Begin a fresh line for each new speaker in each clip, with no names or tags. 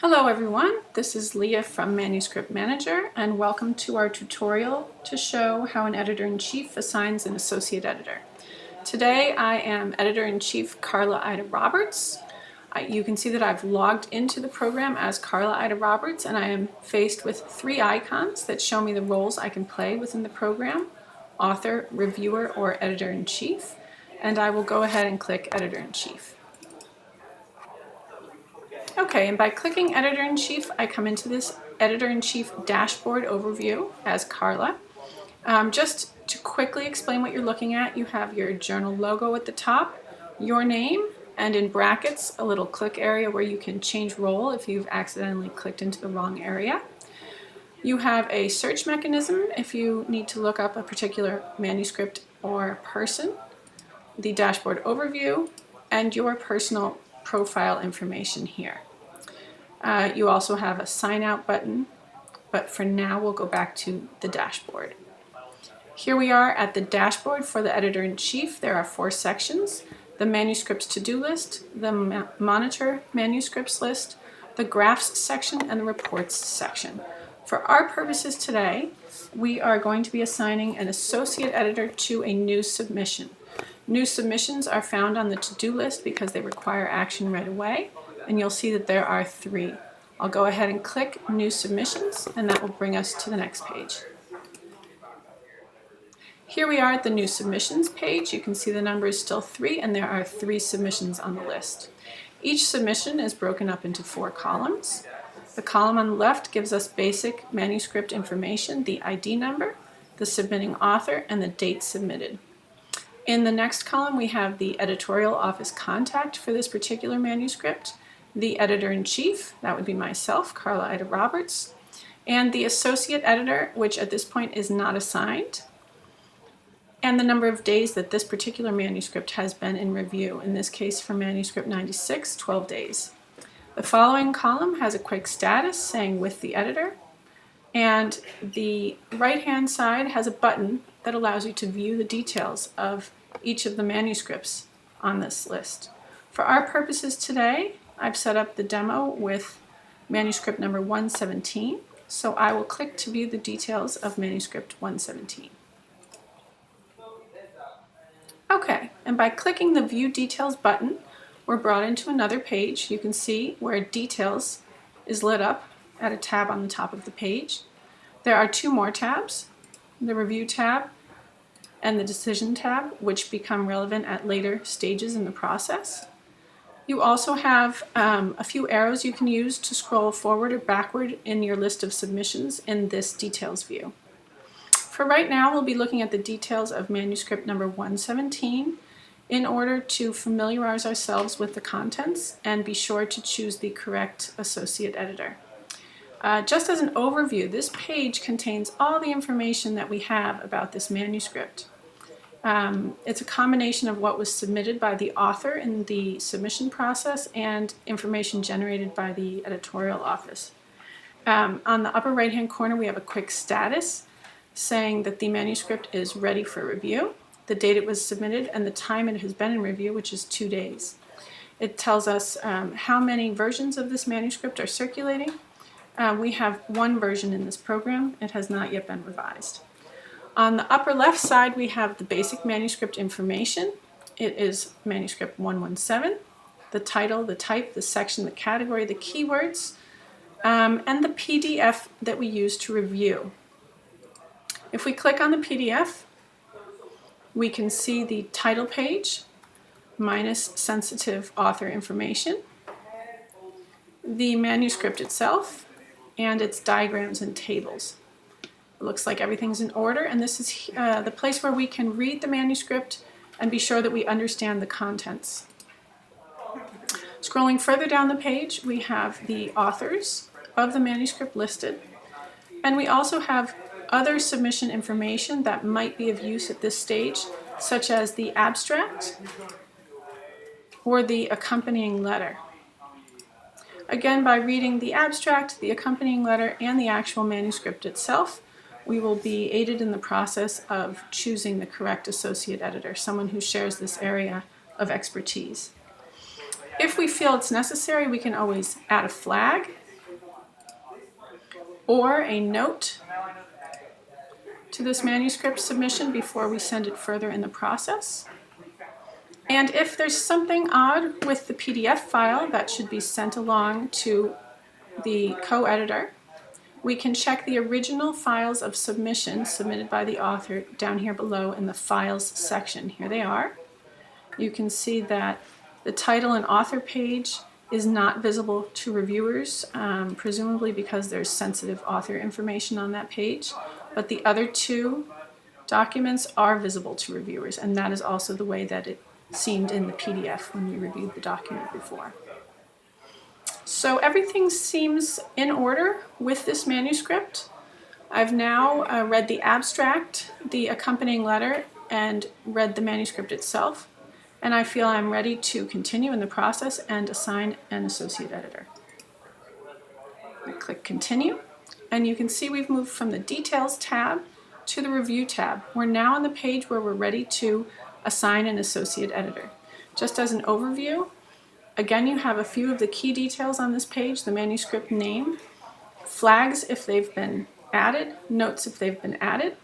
Hello everyone, this is Leah from Manuscript Manager and welcome to our tutorial to show how an editor-in-chief assigns an associate editor. Today I am editor-in-chief Carla Ida Roberts. You can see that I've logged into the program as Carla Ida Roberts and I am faced with three icons that show me the roles I can play within the program: author, reviewer, or editor-in-chief. And I will go ahead and click editor-in-chief. Okay, and by clicking Editor-in-Chief, I come into this Editor-in-Chief dashboard overview as Carla. Just to quickly explain what you're looking at, you have your journal logo at the top, your name, and in brackets, a little click area where you can change role if you've accidentally clicked into the wrong area. You have a search mechanism if you need to look up a particular manuscript or person, the dashboard overview, and your personal profile information here. You also have a sign out button, but for now we'll go back to the dashboard. Here we are at the dashboard for the editor-in-chief. There are four sections: the manuscripts to-do list, the monitor manuscripts list, the graphs section, and the reports section. For our purposes today, we are going to be assigning an associate editor to a new submission. New submissions are found on the to-do list because they require action right away, and you'll see that there are three. I'll go ahead and click New Submissions, and that will bring us to the next page. Here we are at the New Submissions page. You can see the number is still 3, and there are 3 submissions on the list. Each submission is broken up into 4 columns. The column on the left gives us basic manuscript information: the ID number, the submitting author, and the date submitted. In the next column, we have the editorial office contact for this particular manuscript, the editor-in-chief, that would be myself, Carla Ida Roberts, and the associate editor, which at this point is not assigned, and the number of days that this particular manuscript has been in review, in this case for manuscript 96, 12 days. The following column has a quick status saying with the editor, and the right-hand side has a button that allows you to view the details of each of the manuscripts on this list. For our purposes today, I've set up the demo with manuscript number 117, so I will click to view the details of manuscript 117. Okay, and by clicking the View Details button, we're brought into another page. You can see where Details is lit up at a tab on the top of the page. There are 2 more tabs, the Review tab and the Decision tab, which become relevant at later stages in the process. You also have a few arrows you can use to scroll forward or backward in your list of submissions in this Details view. For right now, we'll be looking at the details of manuscript number 117 in order to familiarize ourselves with the contents and be sure to choose the correct associate editor. Just as an overview, this page contains all the information that we have about this manuscript. It's a combination of what was submitted by the author in the submission process and information generated by the editorial office. On the upper right-hand corner, we have a quick status saying that the manuscript is ready for review, the date it was submitted, and the time it has been in review, which is 2 days. It tells us how many versions of this manuscript are circulating. We have 1 version in this program. It has not yet been revised. On the upper left side, we have the basic manuscript information. It is manuscript 117, the title, the type, the section, the category, the keywords, and the PDF that we use to review. If we click on the PDF, we can see the title page minus sensitive author information, the manuscript itself, and its diagrams and tables. It looks like everything's in order, and this is the place where we can read the manuscript and be sure that we understand the contents. Scrolling further down the page, we have the authors of the manuscript listed, and we also have other submission information that might be of use at this stage, such as the abstract or the accompanying letter. Again, by reading the abstract, the accompanying letter, and the actual manuscript itself, we will be aided in the process of choosing the correct associate editor, someone who shares this area of expertise. If we feel it's necessary, we can always add a flag or a note to this manuscript submission before we send it further in the process. And if there's something odd with the PDF file that should be sent along to the co-editor, we can check the original files of submission submitted by the author down here below in the Files section. Here they are. You can see that the title and author page is not visible to reviewers, presumably because there's sensitive author information on that page, but the other two documents are visible to reviewers, and that is also the way that it seemed in the PDF when we reviewed the document before. So everything seems in order with this manuscript. I've now read the abstract, the accompanying letter, and read the manuscript itself, and I feel I'm ready to continue in the process and assign an associate editor. I click continue, and you can see we've moved from the details tab to the review tab. We're now on the page where we're ready to assign an associate editor. Just as an overview, again, you have a few of the key details on this page: the manuscript name, flags if they've been added, notes if they've been added,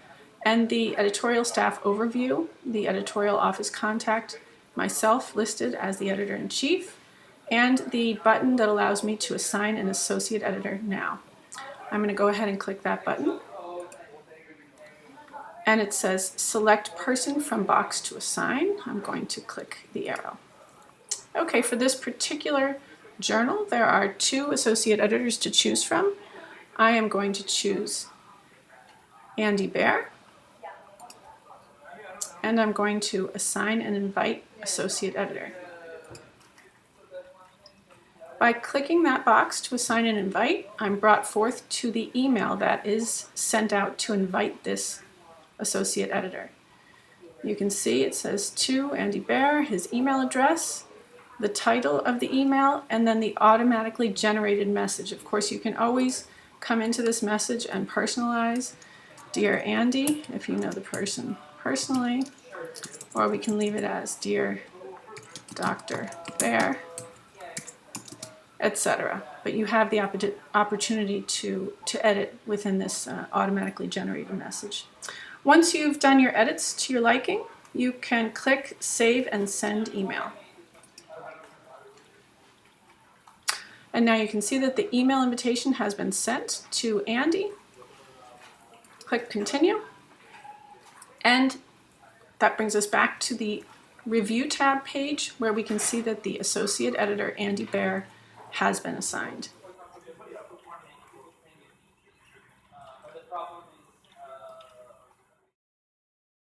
and the editorial staff overview, the editorial office contact, myself listed as the editor-in-chief, and the button that allows me to assign an associate editor now. I'm going to go ahead and click that button. And it says select person from box to assign. I'm going to click the arrow. Okay, for this particular journal, there are 2 associate editors to choose from. I am going to choose Andy Bear, and I'm going to assign and invite associate editor. By clicking that box to assign an invite, I'm brought forth to the email that is sent out to invite this associate editor. You can see it says to Andy Bear, his email address, the title of the email, and then the automatically generated message. Of course, you can always come into this message and personalize, Dear Andy, if you know the person personally, or we can leave it as Dear Dr. Bear, etc. But you have the opportunity to edit within this automatically generated message. Once you've done your edits to your liking, you can click Save and Send Email. And now you can see that the email invitation has been sent to Andy. Click Continue. And that brings us back to the Review tab page, where we can see that the associate editor, Andy Bear, has been assigned.